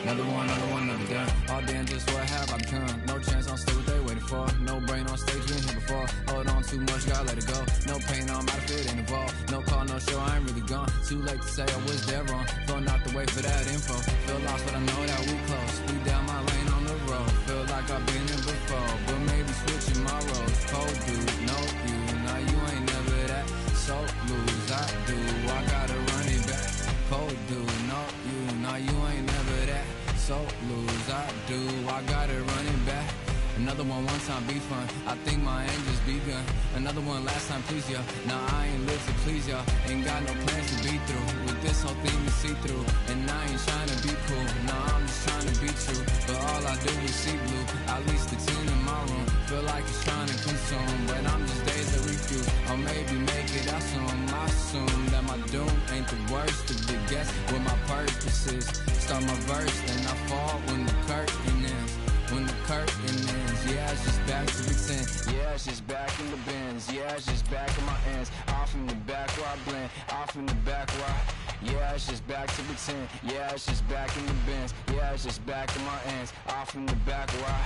another done. All damn, just what have I become? No chance, I'll stay what they waiting for. No brain on stage, been here before. Hold on too much, gotta let it go. No pain, I'm out of it, ain't involved. No call, no show, I ain't really gone. Too late to say I was dead wrong. Flown out the way for that info. Feel lost, but I know that we close. Speed down my lane on the road. Feel like I've been here before, but maybe switching my roles. Cold dude, no you. Now you ain't never that. So lose, I do. I gotta run it back. Cold dude, no you. Now you ain't never that. So lose, I do. I gotta run it back. Another one time be fun. I think my end just begun. Another one last time, please, ya. Now I ain't live to please y'all. Ain't got no plans to be through. With this whole thing to see through. And I ain't trying to be cool. No, I'm just trying to be true. But all I do is see blue. At least the team in my room. Feel like it's trying to consume. But I'm just days to refuse. Or maybe make it out soon. I assume that my doom ain't the worst of the guess. What my purpose is. Start my verse, then I fall when the curtain ends. When the curtain ends, yeah, it's just back to pretend. Yeah, it's just back in the bins. Yeah, it's just back in my ends. Off in the back where I blend. Off in the back where I... Yeah, it's just back to pretend. Yeah, it's just back in the bins. Yeah, it's just back in my ends. Off in the back where I...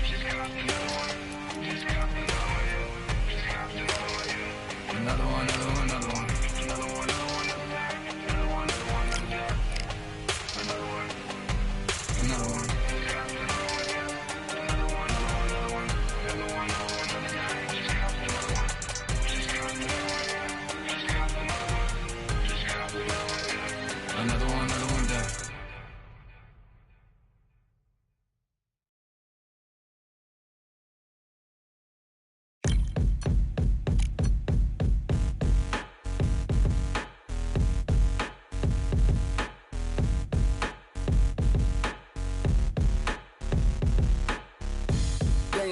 Just got another one. Just got another one. Just got another one. Another one, another one, another one. Another one, another one. Another one, another one. Another one. Another one.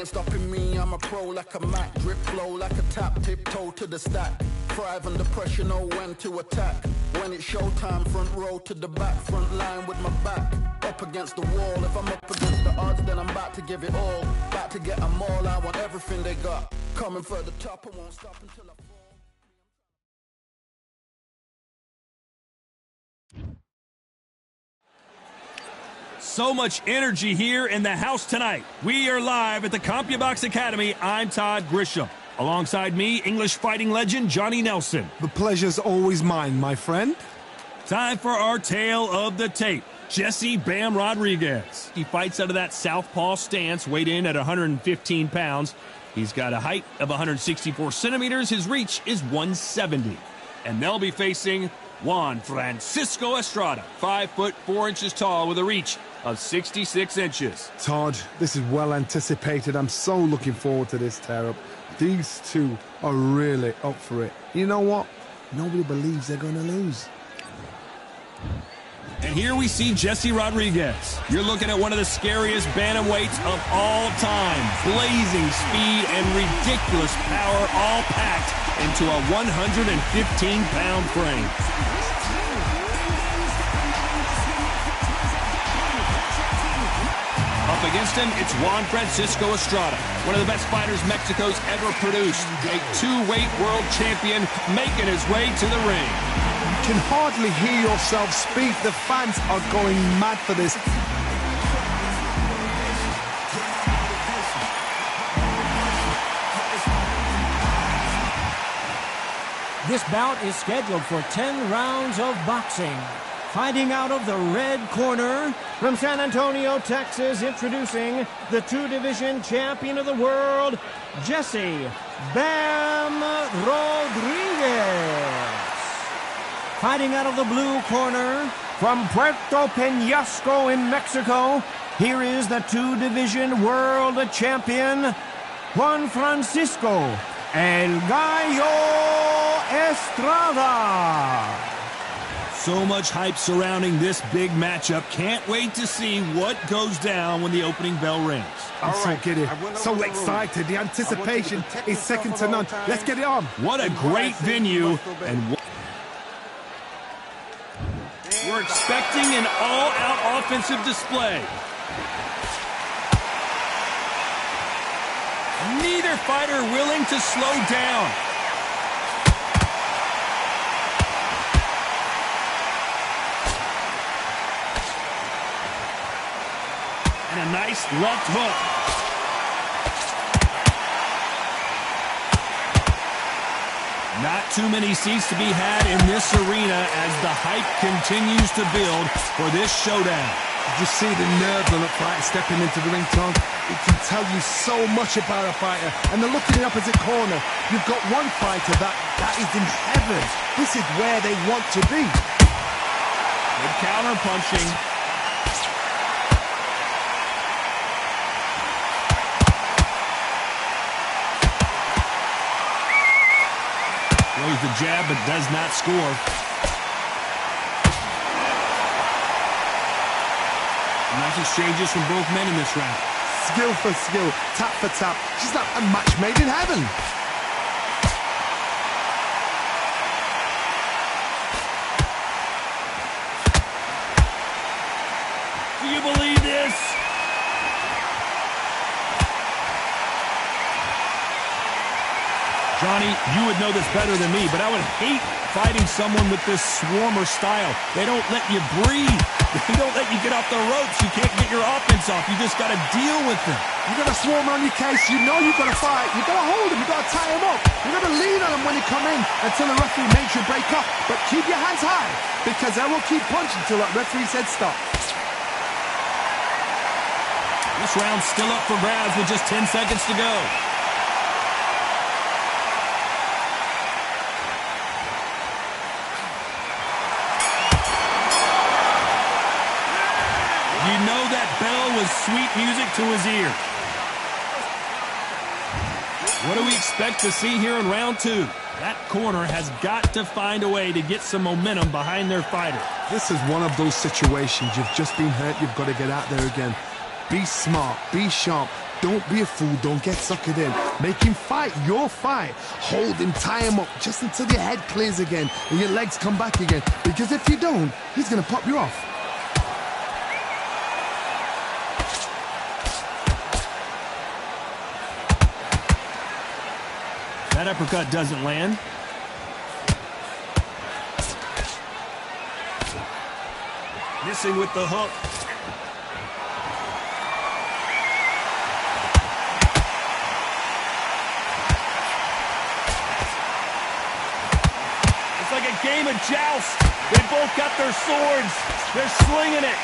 Stopping me, I'm a pro like a Mac. Drip flow like a tap, tiptoe to the stack. Thrive under pressure, know when to attack. When it's showtime, front row to the back. Front line with my back up against the wall. If I'm up against the odds, then I'm about to give it all. About to get them all, I want everything they got. Coming for the top, I won't stop until I fall. So much energy here in the house tonight. We are live at the CompuBox Academy. I'm Todd Grisham. Alongside me, English fighting legend Johnny Nelson. The pleasure's always mine, my friend. Time for our tale of the tape. Jesse Bam Rodriguez. He fights out of that southpaw stance, weighed in at 115 pounds. He's got a height of 164 centimeters. His reach is 170. And they'll be facing Juan Francisco Estrada, 5 foot 4 inches tall with a reach of 66 inches. Todd, this is well anticipated. I'm so looking forward to this tear-up. These two are really up for it. You know what? Nobody believes they're going to lose. And here we see Jesse Rodriguez. You're looking at one of the scariest bantamweights of all time. Blazing speed and ridiculous power, all packed into a 115-pound frame. Up against him, it's Juan Francisco Estrada, one of the best fighters Mexico's ever produced. A two-weight world champion making his way to the ring. You can hardly hear yourself speak. The fans are going mad for this. This bout is scheduled for 10 rounds of boxing. Fighting out of the red corner, from San Antonio, Texas, introducing the two-division champion of the world, Jesse Bam Rodriguez. Fighting out of the blue corner, from Puerto Peñasco in Mexico, here is the two-division world champion, Juan Francisco El Gallo Estrada. So much hype surrounding this big matchup. Can't wait to see what goes down when the opening bell rings. I'm so giddy, so excited. The anticipation is second to none. Let's get it on. What a great venue. And we're expecting an all-out offensive display. Neither fighter willing to slow down. Nice left hook. Not too many seats to be had in this arena as the hype continues to build for this showdown. You just see the nerves on a fighter stepping into the ring, Tom. It can tell you so much about a fighter. And the look in the opposite corner, you've got one fighter that is in heaven. This is where they want to be. Good counter punching. Throws the jab but does not score. Nice exchanges from both men in this round. Skill for skill, tap for tap. Just like a match made in heaven. Do you believe this? Johnny, you would know this better than me, but I would hate fighting someone with this swarmer style. They don't let you breathe. They don't let you get off the ropes. You can't get your offense off. You just got to deal with them. You got a swarmer on your case. You know you've got to fight. You've got to hold him. You've got to tie him up. You've got to lean on him when he come in until the referee makes you break up. But keep your hands high because they will keep punching until that referee said stop. This round's still up for grabs with just 10 seconds to go. You know that bell was sweet music to his ear. What do we expect to see here in round two? That corner has got to find a way to get some momentum behind their fighter. This is one of those situations. You've just been hurt. You've got to get out there again. Be smart. Be sharp. Don't be a fool. Don't get suckered in. Make him fight your fight. Hold him, tie him up just until your head clears again and your legs come back again. Because if you don't, he's going to pop you off. That uppercut doesn't land. Missing with the hook. It's like a game of joust. They both got their swords. They're slinging it.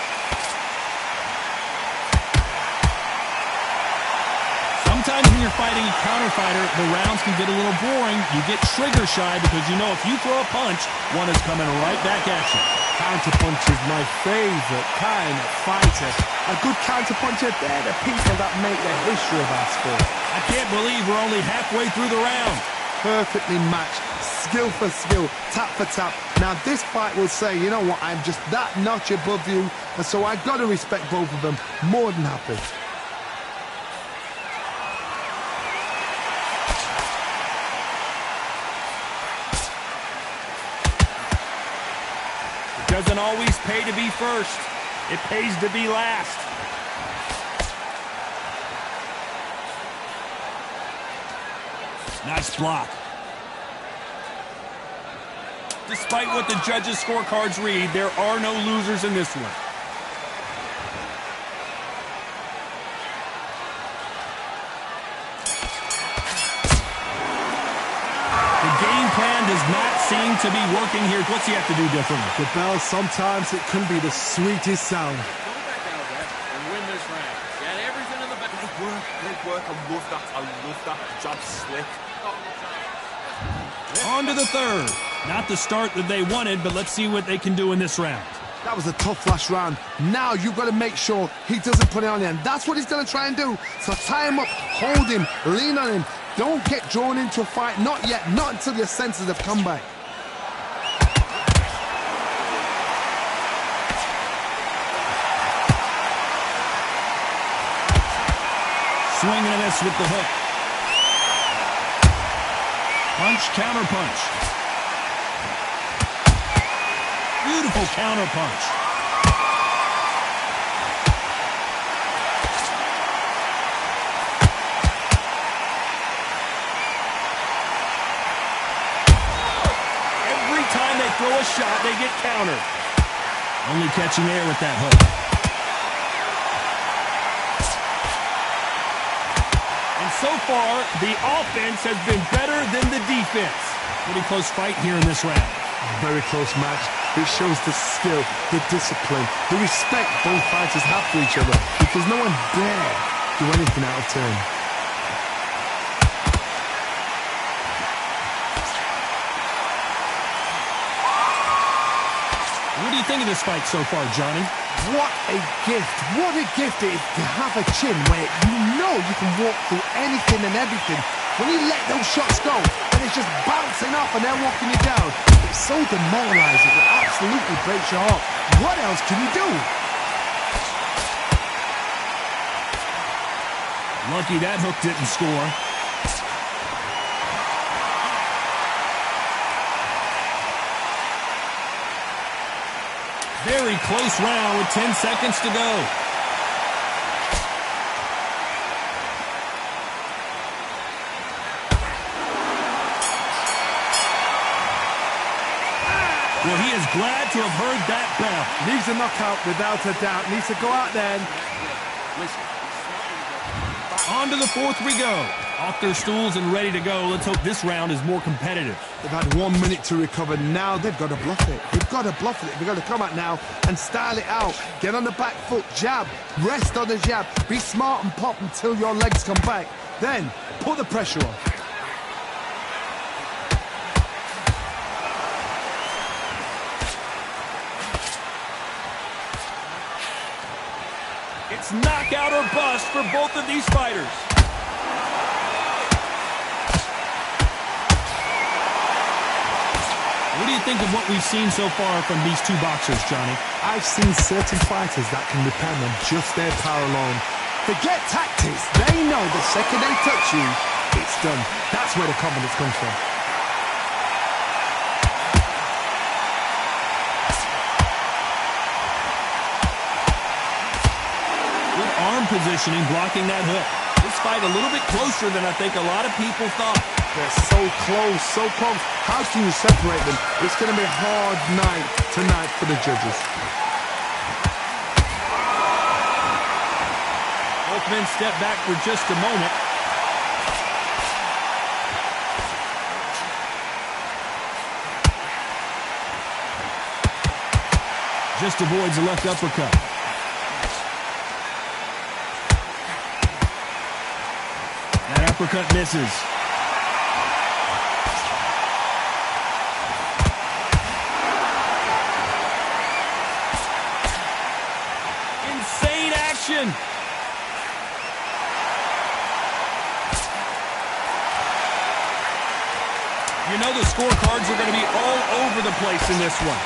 Sometimes when you're fighting a counter fighter, the rounds can get a little boring. You get trigger shy because you know if you throw a punch, one is coming right back at you. Counter punch is my favorite kind of fighter. A good counter puncher, they're the people that make the history of our sport. I can't believe we're only halfway through the round. Perfectly matched, skill for skill, tap for tap. Now this fight will say, you know what, I'm just that notch above you, and so I've got to respect both of them. More than happy. Doesn't always pay to be first. It pays to be last. Nice block. Despite what the judges' scorecards read, there are no losers in this one. Does not seem to be working here. What's he have to do differently? The bell, sometimes it can be the sweetest sound. Go back out there and win this round. Get everything in the back. Great work. I love that. I love that. Job slick. On to the third. Not the start that they wanted, but let's see what they can do in this round. That was a tough last round. Now you've got to make sure he doesn't put it on you. And that's what he's going to try and do. So tie him up, hold him, lean on him. Don't get drawn into a fight. Not yet. Not until your senses have come back. Swing and a miss with the hook. Punch, counter punch. Beautiful counter punch. Every time they throw a shot, they get countered. Only catching air with that hook. So far, the offense has been better than the defense. Pretty close fight here in this round. Very close match. It shows the skill, the discipline, the respect both fighters have for each other, because no one dare do anything out of turn. What do you think of this fight so far, Johnny? What a gift. What a gift it is to have a chin where you know you can walk through anything and everything. When you let those shots go, and it's just bouncing off and they're walking you down, it's so demoralizing. It absolutely breaks your heart. What else can you do? Lucky that hook didn't score. Very close round with 10 seconds to go. Well, he is glad to have heard that bell. Needs a knockout without a doubt. Needs to go out there. On to the fourth we go. Off their stools and ready to go. Let's hope this round is more competitive. They've had 1 minute to recover. Now they've got to bluff it. They've got to bluff it. They've got to come out now and style it out. Get on the back foot, jab, rest on the jab. Be smart and pop until your legs come back. Then put the pressure on. It's knockout or bust for both of these fighters. What do you think of what we've seen so far from these two boxers, Johnny? I've seen certain fighters that can depend on just their power alone. Forget tactics. They know the second they touch you, it's done. That's where the confidence comes from. Good arm positioning, blocking that hook. This fight a little bit closer than I think a lot of people thought. They're so close, so close. How can you separate them? It's going to be a hard night tonight for the judges. Both men step back for just a moment. Just avoids a left uppercut. That uppercut misses. Insane action. You know the scorecards are going to be all over the place in this one.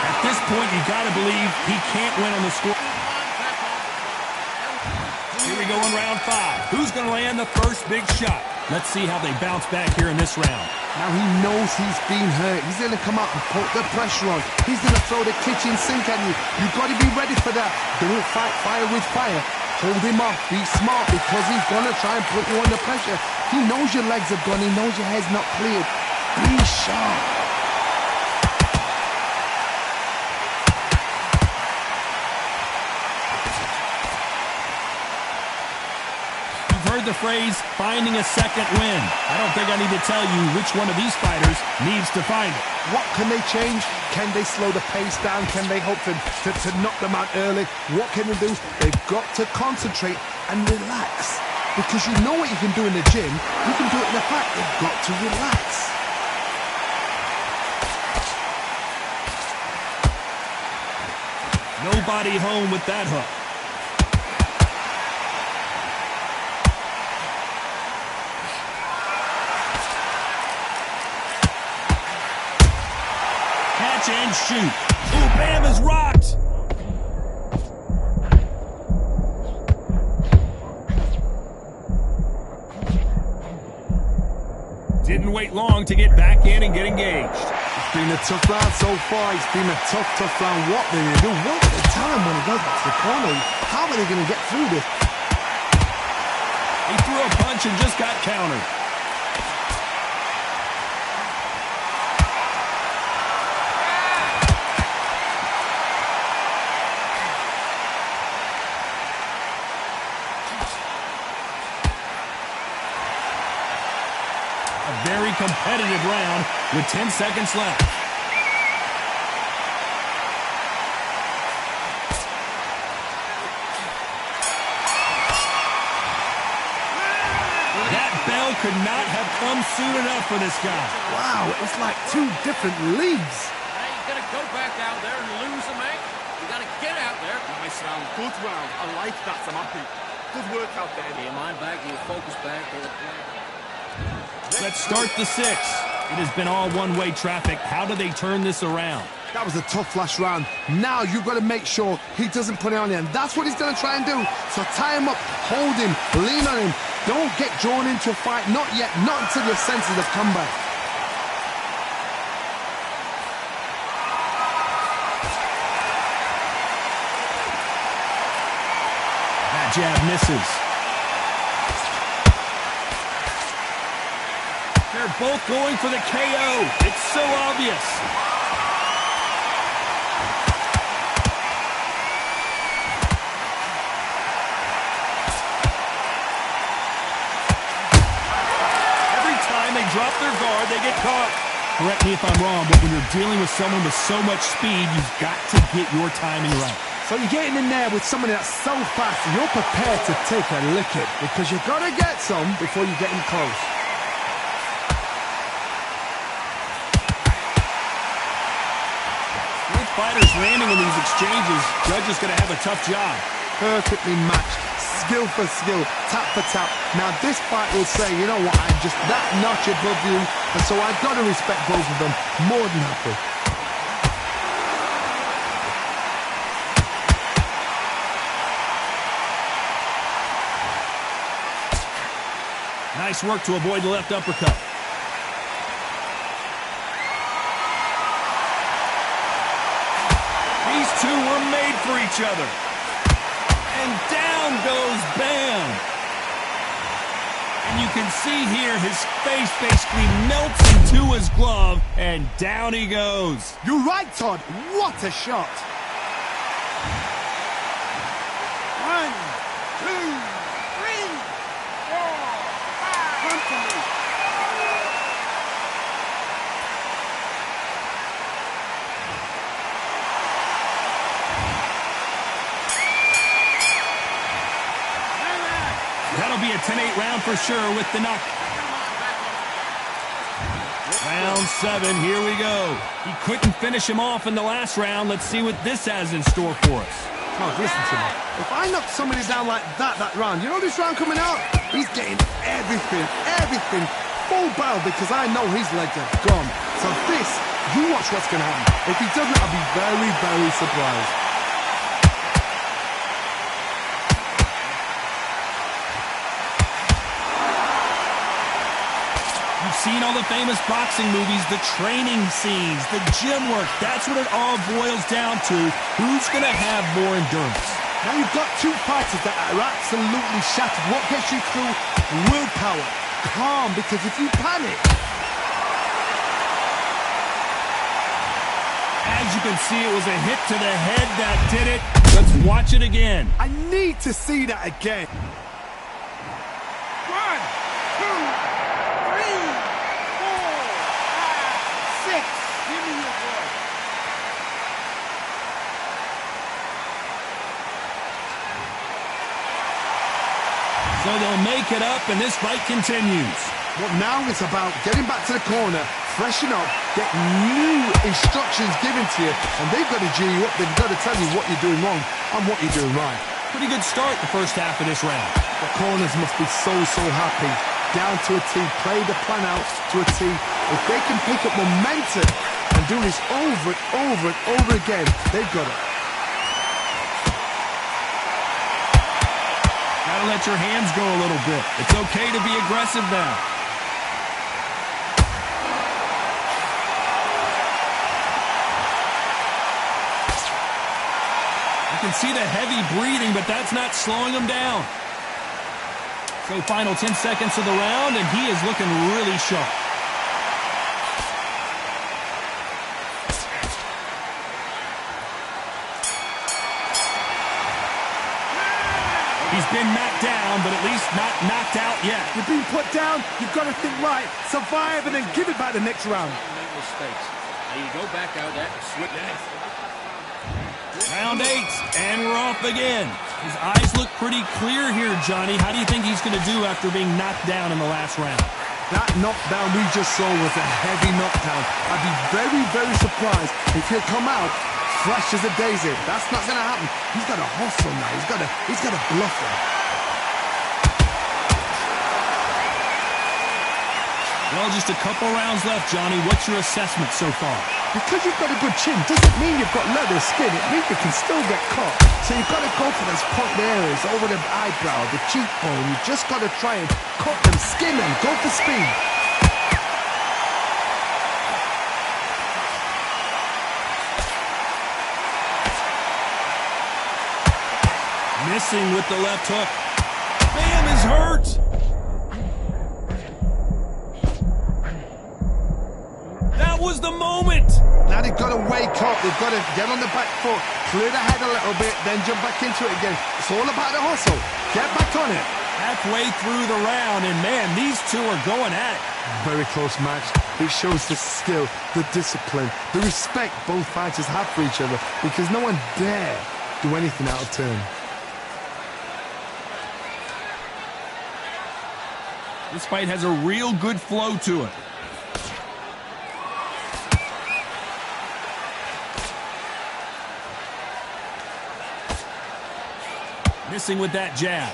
At this point, you got to believe he can't win on the score. Here we go in round 5. Who's going to land the first big shot? Let's see how they bounce back here in this round. Now he knows he's been hurt. He's going to come out and put the pressure on. He's going to throw the kitchen sink at you. You've got to be ready for that. Don't fight fire with fire. Hold him off. Be smart, because he's going to try and put you under pressure. He knows your legs have gone. He knows your head's not cleared. Be sharp. The phrase, finding a second win. I don't think I need to tell you which one of these fighters needs to find it. What can they change? Can they slow the pace down? Can they hope to knock them out early? What can they do? They've got to concentrate and relax. Because you know what you can do in the gym, you can do it in the fight. They've got to relax. Nobody home with that hook. And shoot. Ooh, Bam is rocked. Didn't wait long to get back in and get engaged. It's been a tough round so far. It's been a tough round. What they're going to do? What are they telling when he goes back to the corner? How are they going to get through this? He threw a punch and just got countered. very competitive round with 10 seconds left. That bell could not have come soon enough for this guy. Wow, it's like two different leagues. Hey, you gotta go back out there and lose a man. You gotta get out there. Nice round. Good round. I like that. I'm happy. Good work out there. Get your mind back, get your focus back. Let's start the sixth. It has been all one-way traffic. How do they turn this around? That was a tough last round. Now you've got to make sure he doesn't put it on you, and that's what he's going to try and do. So tie him up, hold him, lean on him. Don't get drawn into a fight. Not yet. Not until your senses have come back. That jab misses. They're both going for the KO. It's so obvious. Every time they drop their guard, they get caught. Correct me if I'm wrong, but when you're dealing with someone with so much speed, you've got to get your timing right. So you're getting in there with somebody that's so fast, you're prepared to take a licking because you've got to get some before you get him close. With fighters landing in these exchanges, judges going to have a tough job. Perfectly matched, skill for skill, tap for tap. Now this fight will say, you know what, I'm just that notch above you, and so I've got to respect both of them more than happy. Nice work to avoid the left uppercut. These two were made for each other. And down goes Bam. And you can see here his face basically melts into his glove, and down he goes. You're right, Todd. What a shot. 1, 2, 3, 4, 5. Come to me. That'll be a 10-8 round for sure with the knock. Round 7, here we go. He couldn't finish him off in the last round. Let's see what this has in store for us. Todd, listen to me. If I knock somebody down like that round, you know this round coming out? He's getting everything, full barrel because I know his legs are gone. So this, you watch what's going to happen. If he doesn't, I'll be very, very surprised. You've seen all the famous boxing movies, the training scenes, the gym work. That's what it all boils down to. Who's going to have more endurance? Now you've got two fighters that are absolutely shattered. What gets you through? Willpower. Calm, because if you panic... As you can see, it was a hit to the head that did it. Let's watch it again. I need to see that again. 1, 2, 3, 4, 5, 6. Give me your voice. So they'll make it up, and this fight continues. But now it's about getting back to the corner, freshen up, get new instructions given to you, and they've got to G you up. They've got to tell you what you're doing wrong and what you're doing right. Pretty good start the first half of this round. The corners must be so happy. Down to a T, play the plan out to a T. If they can pick up momentum and do this over and over again, they've got it. Gotta let your hands go a little bit. It's okay to be aggressive now. You can see the heavy breathing, but that's not slowing him down. So final 10 seconds of the round, and he is looking really sharp. He's been knocked down, but at least not knocked out yet. You're being put down, you've got to think right, survive, and then give it back the next round. Make mistakes. Now you go back out there and switch that. Round 8, and we're off again. His eyes look pretty clear here, Johnny. How do you think he's going to do after being knocked down in the last round? That knockdown we just saw was a heavy knockdown. I'd be very, very surprised if he'll come out fresh as a daisy. That's not going to happen. He's got to hustle now. He's got to bluff him. Well, just a couple rounds left, Johnny. What's your assessment so far? Because you've got a good chin doesn't mean you've got leather skin. It means you can still get caught. So you've got to go for those cut areas over the eyebrow, the cheekbone. You just got to try and cut them, skin them, go for speed. Missing with the left hook. Bam is hurt. That was the moment. Now they've got to wake up. They've got to get on the back foot, clear the head a little bit, then jump back into it again. It's all about the hustle. Get back on it. Halfway through the round, and man, these two are going at it. Very close match. It shows the skill, the discipline, the respect both fighters have for each other, because no one dare do anything out of turn. This fight has a real good flow to it. Missing with that jab.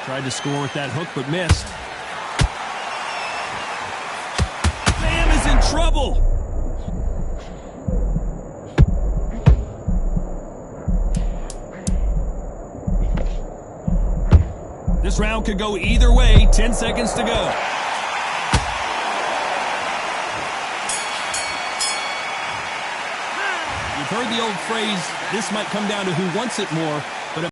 Tried to score with that hook, but missed. Bam is in trouble. This round could go either way. 10 seconds to go. You've heard the old phrase, this might come down to who wants it more.